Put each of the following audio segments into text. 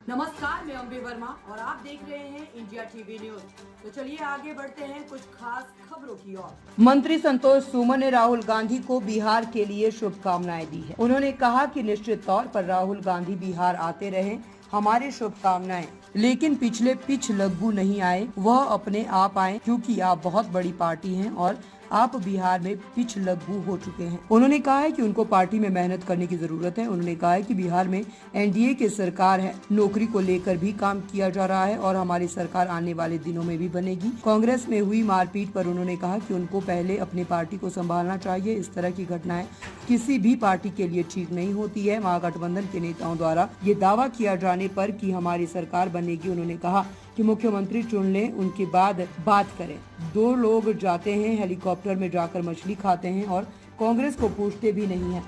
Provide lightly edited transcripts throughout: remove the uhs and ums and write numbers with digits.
नमस्कार, मैं अम्बे वर्मा और आप देख रहे हैं इंडिया टीवी न्यूज। तो चलिए आगे बढ़ते हैं कुछ खास खबरों की ओर। मंत्री संतोष सुमन ने राहुल गांधी को बिहार के लिए शुभकामनाएं दी है। उन्होंने कहा कि निश्चित तौर पर राहुल गांधी बिहार आते रहे, हमारी शुभकामनाएं, लेकिन पिछले पिछलग्गू नहीं आए, वह अपने आप आए, क्योंकि आप बहुत बड़ी पार्टी हैं और आप बिहार में पिछलग्गू हो चुके हैं। उन्होंने कहा है कि उनको पार्टी में मेहनत करने की जरूरत है। उन्होंने कहा है कि बिहार में एनडीए की सरकार है, नौकरी को लेकर भी काम किया जा रहा है और हमारी सरकार आने वाले दिनों में भी बनेगी। कांग्रेस में हुई मारपीट पर उन्होंने कहा कि उनको पहले अपनी पार्टी को संभालना चाहिए। इस तरह की घटनाएं किसी भी पार्टी के लिए ठीक नहीं होती है। महागठबंधन के नेताओं द्वारा ये दावा किया जाने पर कि हमारी सरकार बनेगी, उन्होंने कहा कि मुख्यमंत्री चुन लें, उनके बाद बात करें। दो लोग जाते हैं हेलीकॉप्टर में जाकर मछली खाते हैं और कांग्रेस को पूछते भी नहीं है।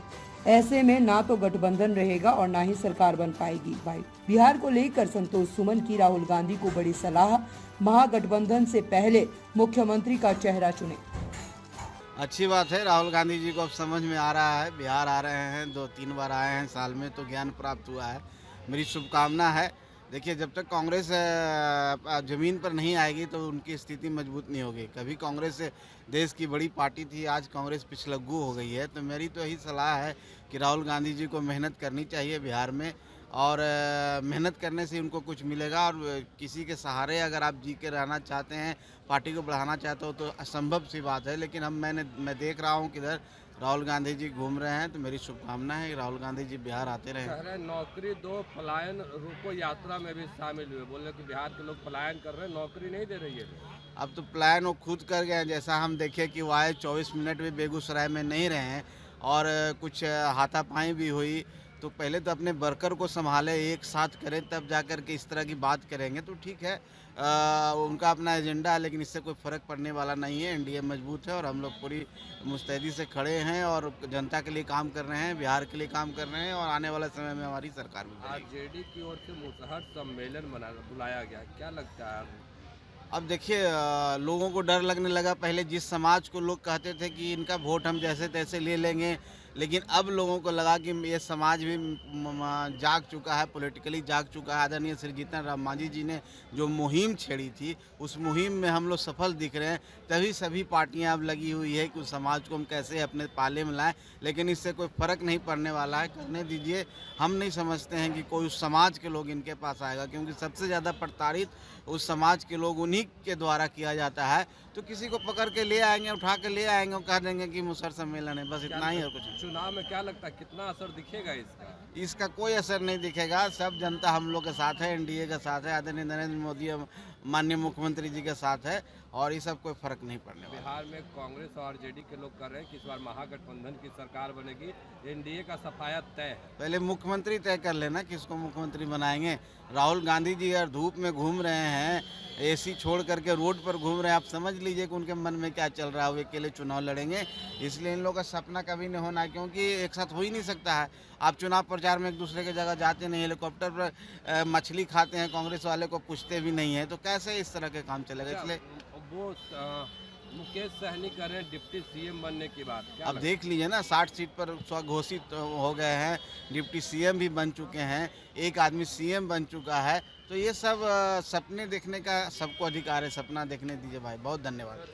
ऐसे में ना तो गठबंधन रहेगा और ना ही सरकार बन पाएगी। भाई बिहार को लेकर संतोष सुमन की राहुल गांधी को बड़ी सलाह, महागठबंधन से पहले मुख्यमंत्री का चेहरा चुने। अच्छी बात है, राहुल गांधी जी को अब समझ में आ रहा है, बिहार आ रहे हैं, 2-3 बार आए हैं साल में, तो ज्ञान प्राप्त हुआ है। मेरी शुभकामना है। देखिए, जब तक कांग्रेस ज़मीन पर नहीं आएगी तो उनकी स्थिति मजबूत नहीं होगी। कभी कांग्रेस देश की बड़ी पार्टी थी, आज कांग्रेस पिछलग्गू हो गई है। तो मेरी तो यही सलाह है कि राहुल गांधी जी को मेहनत करनी चाहिए बिहार में, और मेहनत करने से उनको कुछ मिलेगा। और किसी के सहारे अगर आप जी के रहना चाहते हैं, पार्टी को बढ़ाना चाहते हो, तो असंभव सी बात है। लेकिन मैं देख रहा हूँ किधर राहुल गांधी जी घूम रहे हैं, तो मेरी शुभकामना है कि राहुल गांधी जी बिहार आते रहे। नौकरी दो, पलायन रोको यात्रा में भी शामिल हुए, बोले कि बिहार के लोग पलायन कर रहे हैं, नौकरी नहीं दे रही है। अब तो पलायन वो खुद कर गए हैं। जैसा हम देखे कि वो आए, 24 मिनट भी बेगूसराय में नहीं रहे हैं और कुछ हाथापाई भी हुई। तो पहले तो अपने वर्कर को संभाले, एक साथ करें, तब जाकर के इस तरह की बात करेंगे तो ठीक है। उनका अपना एजेंडा है, लेकिन इससे कोई फ़र्क पड़ने वाला नहीं है। एनडीए मजबूत है और हम लोग पूरी मुस्तैदी से खड़े हैं और जनता के लिए काम कर रहे हैं, बिहार के लिए काम कर रहे हैं, और आने वाले समय में हमारी सरकार भी बनेगी। आज जेडी की ओर से मुसहर सम्मेलन बुलाया गया, क्या लगता है? अब देखिए, लोगों को डर लगने लगा। पहले जिस समाज को लोग कहते थे कि इनका वोट हम जैसे तैसे ले लेंगे, लेकिन अब लोगों को लगा कि ये समाज भी जाग चुका है, पॉलिटिकली जाग चुका है। आदरणीय श्री जीतन राम मांझी जी ने जो मुहिम छेड़ी थी, उस मुहिम में हम लोग सफल दिख रहे हैं। तभी सभी पार्टियां अब लगी हुई है कि उस समाज को हम कैसे अपने पाले में लाएं, लेकिन इससे कोई फ़र्क नहीं पड़ने वाला है। करने दीजिए। हम नहीं समझते हैं कि कोई उस समाज के लोग इनके पास आएगा, क्योंकि सबसे ज़्यादा प्रताड़ित उस समाज के लोग उन्हीं के द्वारा किया जाता है। तो किसी को पकड़ के ले आएंगे, उठा के ले आएंगे और कह देंगे कि मुसहर सम्मेलन है, बस इतना ही है। कुछ चुनाव में क्या लगता है, कितना असर दिखेगा इसका? इसका कोई असर नहीं दिखेगा। सब जनता हम लोग के साथ है, एनडीए के साथ है, आदरणीय नरेंद्र मोदी माननीय मुख्यमंत्री जी के साथ है, और ये सब कोई फर्क नहीं पड़ने वाला। बिहार में कांग्रेस और जेडी के लोग कर रहे हैं कि इस बार महागठबंधन की सरकार बनेगी, एनडीए का सफाया तय है। पहले मुख्यमंत्री तय कर लेना किसको मुख्यमंत्री बनाएंगे। राहुल गांधी जी अगर धूप में घूम रहे हैं, एसी छोड़ करके रोड पर घूम रहे हैं, आप समझ लीजिए कि उनके मन में क्या चल रहा है। वो अकेले चुनाव लड़ेंगे, इसलिए इन लोगों का सपना कभी नहीं होना है, क्योंकि एक साथ हो ही नहीं सकता है। आप चुनाव प्रचार में एक दूसरे की जगह जाते नहीं, हेलीकॉप्टर पर मछली खाते हैं, कांग्रेस वाले को पूछते भी नहीं है, तो कैसे इस तरह के काम चलेगा। इसलिए वो मुकेश सहनी कर रहे हैं डिप्टी सीएम बनने की बात, अब देख लीजिए ना, 60 सीट पर स्वघोषित हो गए हैं, डिप्टी सीएम भी बन चुके हैं, एक आदमी सीएम बन चुका है। तो ये सब सपने देखने का सबको अधिकार है, सपना देखने दीजिए भाई। बहुत धन्यवाद।